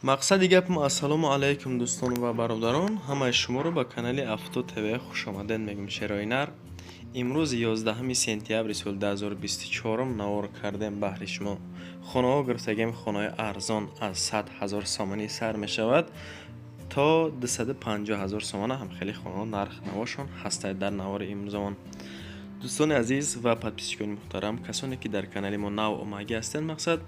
мақсади гапм ассалому алайкум дӯстону ва бародарон, ҳамаи шуморо ба канали Авто ТВ хушомадед мегӯям. Шероинар имрӯз 11 сентябри соли 2024 навор кардем баҳри шумо. хонаҳо гирифтагем хонаҳои арзон аз 100 000 сомонӣ сар мешавад то 250 000 сомона. ҳам хеле хонаҳо нарх навошон ҳастад дар навори имрӯзамон. дӯстони азиз ва подписчикони муҳтарам, касоне ки дар канали мо нав омагӣ ҳастед, мақсад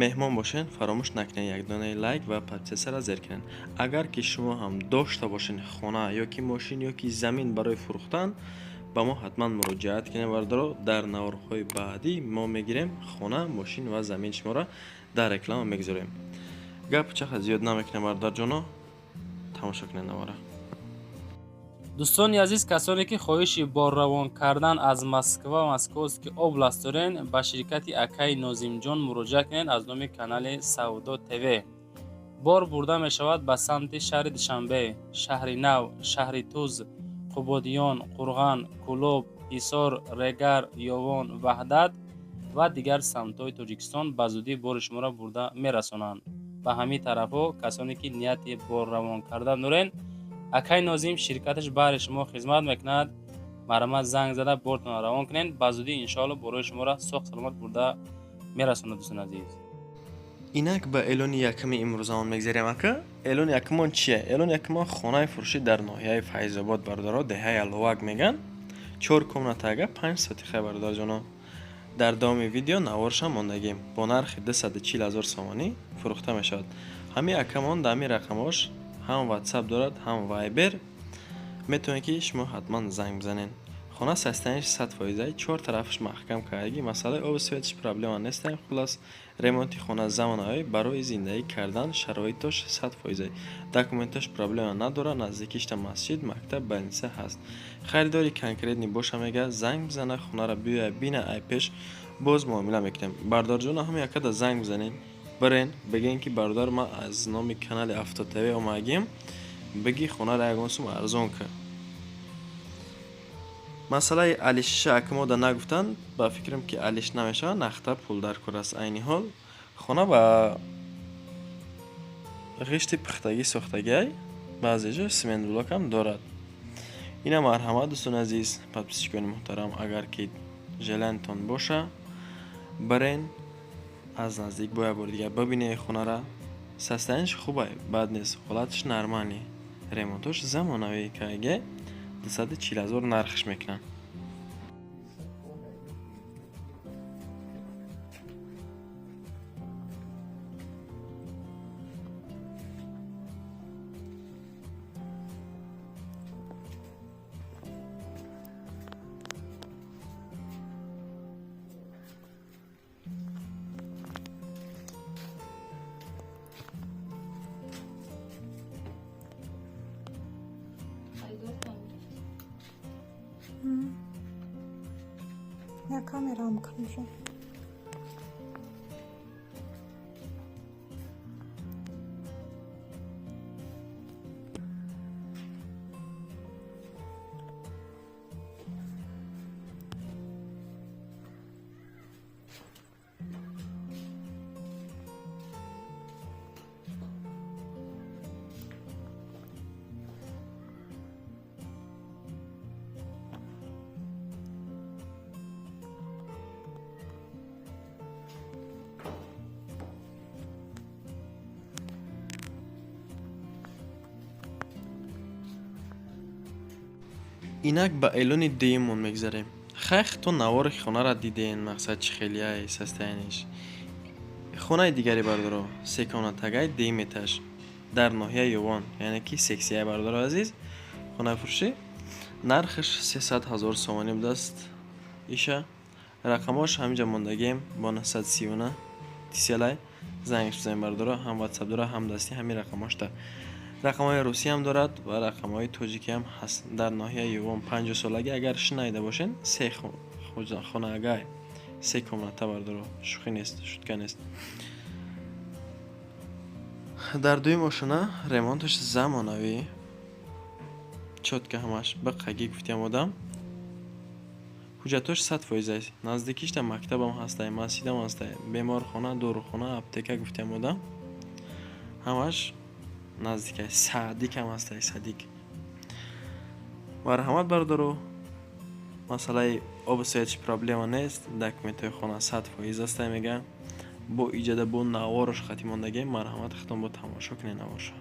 меҳмон бошен, фаромӯш накунед як донаи лайк ва подписатсияро зер кунед. агар ки шумо ҳам дошта бошен хона ёки мошин ёки замин барои фурӯхтан, ба мо ҳатман муроҷиат кунед бародаро. дар наворҳои баъдӣ мо мегирем хона, мошин ва замин шуморо дар реклама мегузорем. гап чақа зиёд намекунем бародарҷоно, тамошо кунед навора. дӯстони азиз, касоне ки хоҳиши борравон кардан аз Москва ва Московский област дорен, ба ширкати акаи Нозимҷон муроҷиат кунед аз номи канали Савдо ТВ. бор бурда мешавад ба самти шаҳри Душанбе, шаҳри Нав, шаҳри Туз, Қубодиён, Қурған, Кӯлоб, Ҳисор, Регар, Ёвон, Ваҳдат ва дигар самтҳои Тоҷикистон ба зудӣ бори шуморо бурда мерасонанд. ба ҳамин тарафҳо касоне ки нияти борравон кардан дорен, акай Нозим ширкаташ баҳри шумо хизмат мекунад. марҳамат занг зада бортонро равон кунед, ба зудӣ иншоалло борои шуморо соҳ саломат бурда мерасонад. дӯстони азиз, инак ба эълони яками имрӯзамон мегзарем. ака, эълони якамон чие? эълони якамон хонаи фурӯшӣ дар ноҳияи Файзобод бародаро, деҳаи Аловак меган. 4 комнатага 5 сотиха бародарҷоно. дар давоми видео наворшам мондагим бо нархи 240 000 сомонӣ фурӯхта мешавад. ҳамин акамон дар ҳамин рақамош ҳам WhatsApp дорад, ҳам Viber. метавонед ки шумо ҳатман занг бизанед. хона састаниш 100%, 4 тарафаш маҳкам кардагӣ, масъалаи оби светиш проблема нест. хулас ремонти хона замонави барои зиндагӣ кардан, шароитош 100%, документош проблема надорад, наздикишта масҷид, мактаб, больница ҳаст. харидори конкретни боша мега занг бизана, хонара биёя бина, ай пеш боз муомила мекунем. бародарҷоно ҳамин якада занг бизанед, барен бигем ки бародар ман аз номи канали Авто ТВ омагим, биги хонара ягон сум арзон кун. масъалаи алишиша акамода нагуфтанд, ба фикрам ки алиш намешавад, нахта пул дар кор аст. айни ҳол хона ба ғишти пухтагӣ сохтагиай, баъзе ҷо сементблокам дорад. ина марҳамат дӯстони азиз, подписчикони муҳтарам, агар ки желантон боша, барен аз наздик бо як бори дигар бибинед хонара. состояниш хубай, бад нест, ҳолатиш нормалӣ, ремонтош замонавӣ каге 240 000 нархш мекунанд. Я камерам кружу. инак ба эълони дуюммон мегзарем. хайх то навори хонара диден, мақсад чӣ хелияй состояниш. хонаи дигари бародаро, 3 комнатагаи 2 метаж дар ноҳияи Ёвон, яъне ки сексияи бародаро азиз, хонаи фурӯшӣ нархш 300 000 сомонӣ будааст. иша рақамош ҳаминҷа мондагем бо 939 тиселай зангш бизанем бародаро, ҳам WhatsApp дорад, ҳам дастӣ ҳамин рақамошда. рақамҳои русӣ ҳам дорад ва рақамҳои тоҷикӣ ҳам ҳаст. дар ноҳияи Ёвон 50 солагӣ агар шинайда бошен, 3 хонагай 3 комната бародаро, шӯхӣ нест, шутка нест. дар дуюм ошона ремонташ замонавӣ, чотка ҳамаш биққагӣ гуфтиям одам. ҳуҷҷатош 100%, наздикишта мактабам ҳастай, масҷидам ҳастай, беморхона, дорухона, аптека гуфтиям одам. ҳамаш наздикаи садик ҳам ҳастаи садик. марҳамат бардору, масъалаи оби суя чӣ проблема нест. Документҳои хона 100% астай мега. бо иҷода бо навораш хати мондагӣ марҳамат хитон бо тамошо кунед навоша.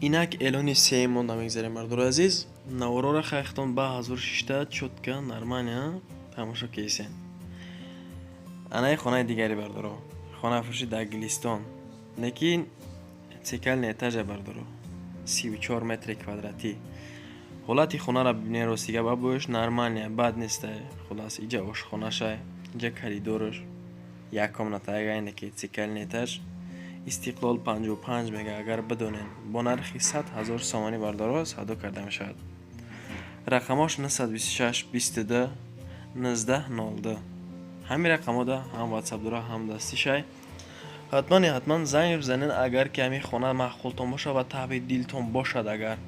инак эълони сеюм монда мегзарем мардуро азиз. наворора хайхтон ба ҳазор шишта чотка нормалия тамошо кесен. анаи хонаи дигари бардоро, хонаи фурӯши дар Гилистон, лекин цикални этажа бардоро, 34 метри квадратӣ. ҳолати хонара бибинед ростига ба бош нормалия бад нестай. хулас иҷа ошхонашай, иҷа коридораш, як комнатаага индаки цикални этаж. истиқлол 55 мега агар бидонен бо нархи 100 000 сомонӣ бардоро савдо карда мешавад. рақамош 926 22 19 02. ҳамин рақамода ҳам ватсап дора ҳам дастишай. ҳатман занг бизанен агар ки ҳамин хона маъқултон бошад ва таъби дилтон бошад. агар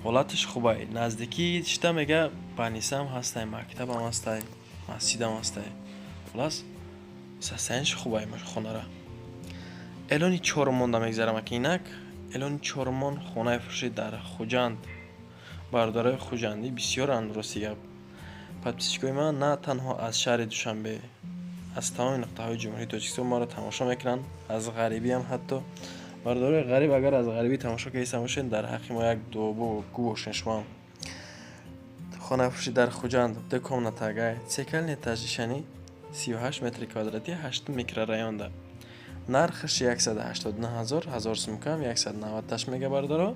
ҳолатиш хубай, наздикии шта мега банисам ҳастай, мактабам ҳастай, масҷидам ҳастай. хулас состоянияш хубай хонара. эълони чорум монда мегзарам аки инак. эълони чорумон хонаи фурӯшӣ дар Хуҷанд. бардораи хуҷандӣ бисёранд рости гап. подписчикои ман на танҳо аз шаҳри Душанбе, аз тамоми нуқтаҳои ҷумҳурии Тоҷикистон маро тамошо мекунанд, аз ғарибӣ ҳам ҳатто. бардораи ғариб агар аз ғарибӣ тамошо кардисан бошед, дар ҳаққи мо як дуобу гӯ бошен шумоам. хонаи фурӯшӣ дар Хуҷанд, ду комнатагай, цикални этажишани 38 метри квадратӣ, 8 микрорайонда. нархаш 189 000, 1000 сум кам, 198 мега бардоро.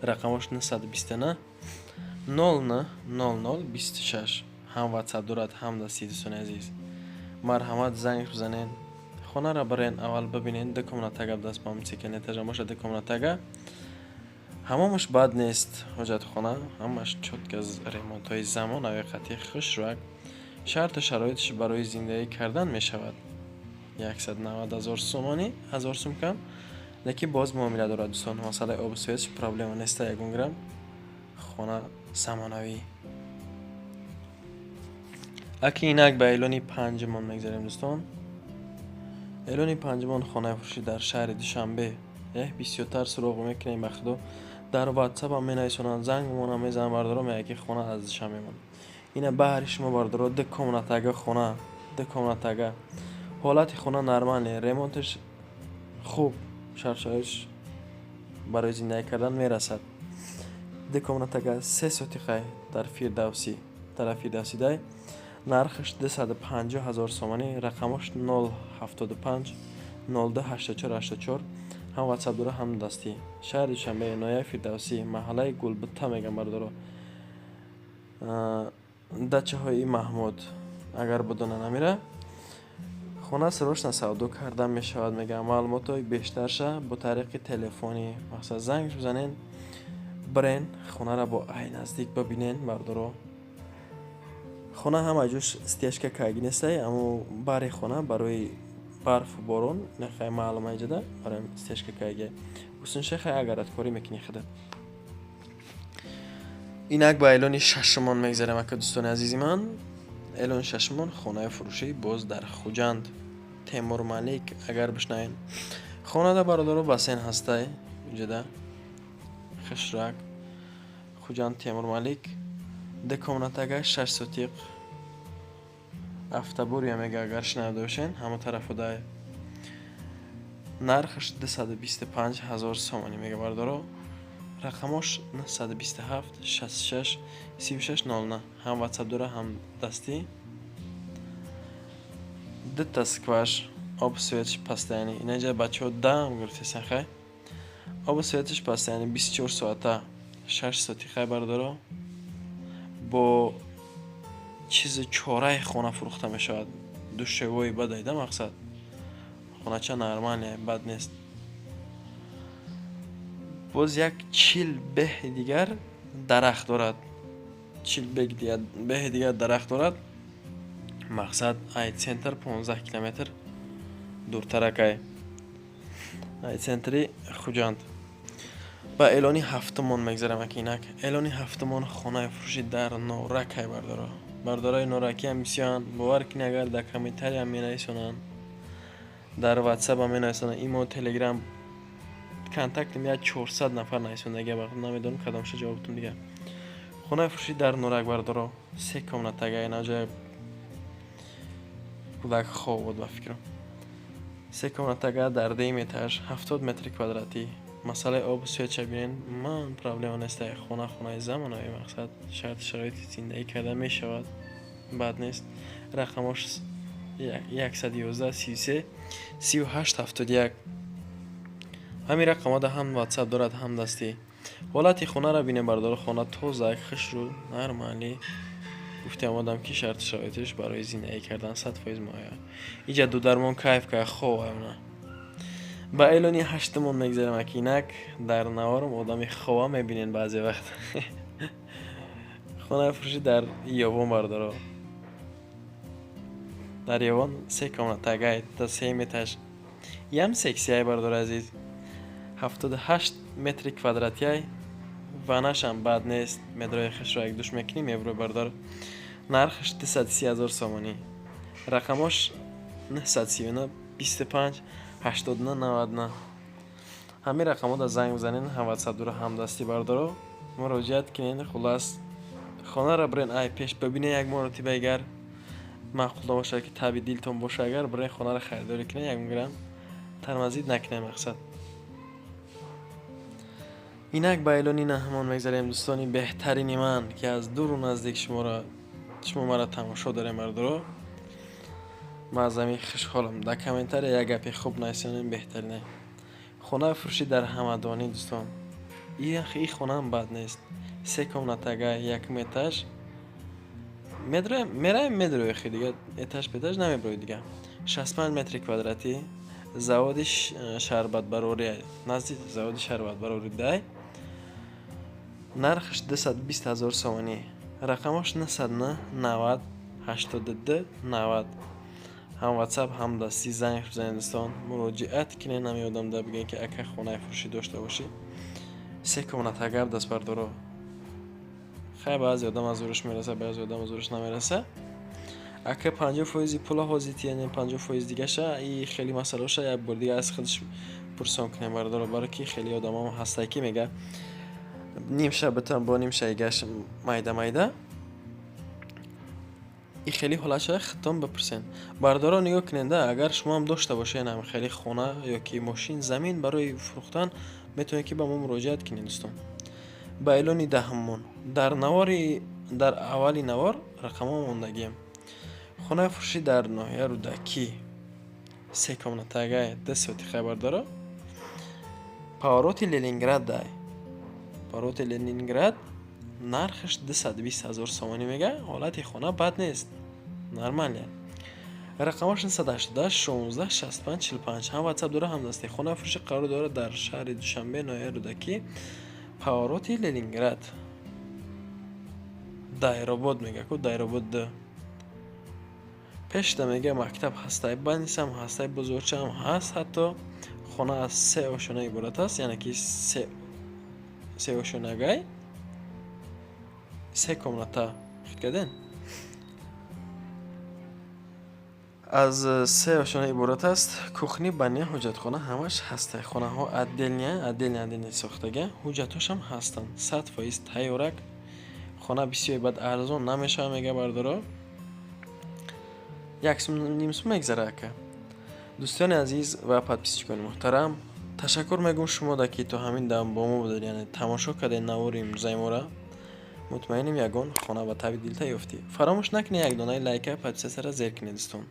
рақамош 929 00 0026. ҳам ватсап дорад, ҳам дасти дӯстони азиз. марҳамат занг бизанен, хонара барен, аввал бибинен. ду комнатага даст бам цикални этажа бошад. ду комнатага ҳамомаш бад нест. ҳоҷатхона ҳамаш чотка ремонтҳои замонави қатъи хушрак. шарту шароиташ барои зиндагӣ кардан мешавад. 190 000 сомонӣ, 1000 сум кам. лекин боз муомила дорад дӯстон. масъалаи оби суяш проблема неста. ягон грам хона замонавӣ. аки инак ба эълони панҷумон мегзарем дӯстон. эълони панҷумон хонаи фурӯшӣ дар шаҳри Душанбе. бисёртар суроғ мекунем ба худо. дар ватсапам менависонанд, зангмонам мезанам бардоро мега ки хона аз Душан мемон. ина баҳри шумо бардоро ду комнатага хона, ду комнатага. ҳолати хона нормале, ремонташ хуб, шаршоиш барои зиндагӣ кардан мерасад. ду комнатага 3 сотиқай дар Фирдавсӣ, тарафи Фирдавсидай. нархаш 250 000 сомонӣ, рақамош 075 02 84 84. ҳам ватсап дора, ҳам дастӣ. шаҳри Душанбе, ноҳияи Фирдавсӣ, маҳаллаи Гулбутта мегам бардоро. дачаҳои Маҳмуд агар будона намира. хона срочно савдо карда мешавад. мегам маълумотои бештарша бо тариқи телефонӣ мақсад занг бизанен. برین خونه را با ای نزدیک ببینین بردارو. خونه همه جوش استیشکه کاگی نیسته، اما باری خونه برای برف و بارون نخواهی معلومه اینجا ده برای استیشکه کاگی بسون شخواهی اگرت کاری میکنی خده. اینک با اعلان ششمان میگذارم اکا دوستان عزیزی من. اعلان ششمان خانه فروشی باز در خوجند تیمور ملیک. اگر بشنین خانه ده برادرو بسین هسته اینجا ده خشرک خوجند تیمور ملیک دکومنتگه 6 سوتیق افتابوری هم میگه اگر شنیده باشین همه طرف ده نرخش 225,000 سومانی میگه بردارو. رقمش 927 66 36 09 هم واتساپ داره هم دستی. دو تا سکواش آب سویتش پستانی اینجا بچه ها دام گرفتی سنخه آب سویتش پستانی 24 ساعته 6 ساعتی خیلی بردارو. با چیز چاره خونه فروخته می شود. دو شوی بد ایده مقصد خونه چه نرماله بد نیست. باز یک چیل به دیگر درخت دارد. چیل به دیگر درخت دارد. مقصد ای سنتر 15 کیلومتر دورتر که ای سنتری خوجند. با اعلانی هفتمان میگذارم اکینک. اعلانی هفتمان خانه فروشی در نورک های بردارای نورکی هم میسیان باور کنی اگر در کمیتری هم می نویسونن در واتساپ هم می نویسونن ایمو تلگرام کانتکت میاد 400 نفر نویسونده اگه وقت نمیدونم کدامش جوابتون دیگه. خانه فروشی در نورک بردارو 3 کمنتگه اینا جای کودک خواب بود بفکرم 3 کمنتگه در دیم ایتاژ 70 متر کوادراتی. مسئله آب سویت چه بینین من پرابلم نیسته. خونه زمانه مقصد شرایط زندگی کرده می شود بد نیست. رقمش 111 33 38 71 همین رقم ده هم واتساپ دارد هم دستی. حالت خونه را بینه بردار خونه توزک خش رو نرمالی گفته آمدم که شرط شرایطش برای زندگی کردن 100% مایه اینجا دو درمان کیف که خواه نه. با اعلانی هشتمون میگذارم اکینک در نوارم آدمی خواه میبینین بعضی وقت. خونه فروشی در یابان بردارو. در یابان 3 کمنتگه تا 3 مترش یم سکسی های بردار عزیز 78 متر کوادراتی های وانش هم بد نیست. مدرای خش را یک دوش میکنی میبرو بردار. نرخش 230,000 سومانی. رقمش 939 25 89 99 همین رقم‌ها در زنگ بزنین هم واتساپ داره هم دستی بردارو مراجعت کنین. خلاص خانه را برین ای پیش ببینین یک مرتبه اگر معقول باشه که تابع دلتون باشه اگر برین خانه را خریداری کنین یک گرم ترمزید نکنین مقصد. اینک با اعلانی نه همان میگذاریم دوستانی بهترین من که از دور و نزدیک شما مرا تماشا داریم بردارو. من از همین خوشحالم. در کامنتر یک گپی خوب نیستین بهترینه. خانه فروشی در همدانی دوستان این خانه هم بد نیست. 3 کمنتگه 1 مترش میدروی خیلی دیگه اتاش بتاش نمیبروی دیگه 65 متر کوادراتی. زواد شربت براری نزدیک زواد شربت براری ده نرخش 220,000 سومانی. رقمش 909 90 82 90 هم واتساپ هم دستی زنگ بزنید دوستان مراجعت کنین. نمیادم ده بگین که اگه خونه فروشی داشته باشی 3 کمنتگه دست بردارو. خیلی بعضی آدم از زورش میرسه بعضی آدم از زورش نمیرسه. اگه 50% پول حاضیتی یعنی 50% دیگه شه این خیلی مسئله شه یک بار دیگه از خودش پرسان کنه بردارو. برای که خیلی آدم هم هسته که میگه نیم شب بتونم با نیم شایگش مایده این خیلی حالش ختم بپرسین. بردارا نگاه کننده اگر شما هم داشته باشین هم خیلی خونه یا که ماشین زمین برای فروختن میتونید که با ما مراجعت کنین دوستان. با اعلانی دهمون در اولی نوار رقم ها موندگیم. خونه فروشی در ناحیه رودکی 3 کمنتگه 10 ساعتی خبر داره. پاروت لنینگراد دای پاروت لنینگراد نرخش 220,000 سومانی میگه. حالت خونه بد نیست نرماله. رقمش 918 16 65 45 هم واتساپ داره هم دستی. خونه فروشی قرار داره در شهر دوشنبه ناحیه رودکی повороти Ленинград. Дайробод мега ку Дайробод д. пешта мега мактаб ҳастаи банисам ҳастаи бузургчам ҳаст. ҳатто хона аз 3 ошона иборат аст, яъне ки 3 ошонагай 3 комната хикаден аз 3 ошона иборат аст. кухни, баня, ҳуҷҷатхона ҳамаш ҳастаи хонаҳо отдельно сохтага, ҳуҷҷатҳошам ҳастанд. 100% тайёрак. хона бисёр бад арзон намешава мега бардоро. 1.5 сум мегзара ака. дӯстони азиз ва подписчикони муҳтарам, ташаккур мегӯм шумода ки то ҳамин дам бо мо будед, яъне тамошо кардед навори имрӯзаи мора. мутмаиним ягон хона ба таби дилта ёфтӣ. фаромӯш накунед як донаи лайка, подписатсияро зер кунед дӯстон.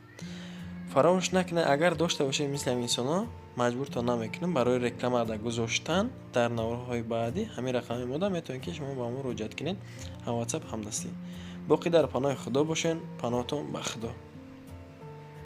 фаромӯш накунед агар дошта бошед мисли ҳамин инсонҳо, маҷбуртон намекунем барои реклама гузоштан дар наворҳои баъдӣ. ҳамин рақами мода метавонед ки шумо ба мо муроҷиат кунед, ҳам ватсап ҳам дастӣ. боқӣ дар паноҳи худо бошед. паноҳтон ба худо.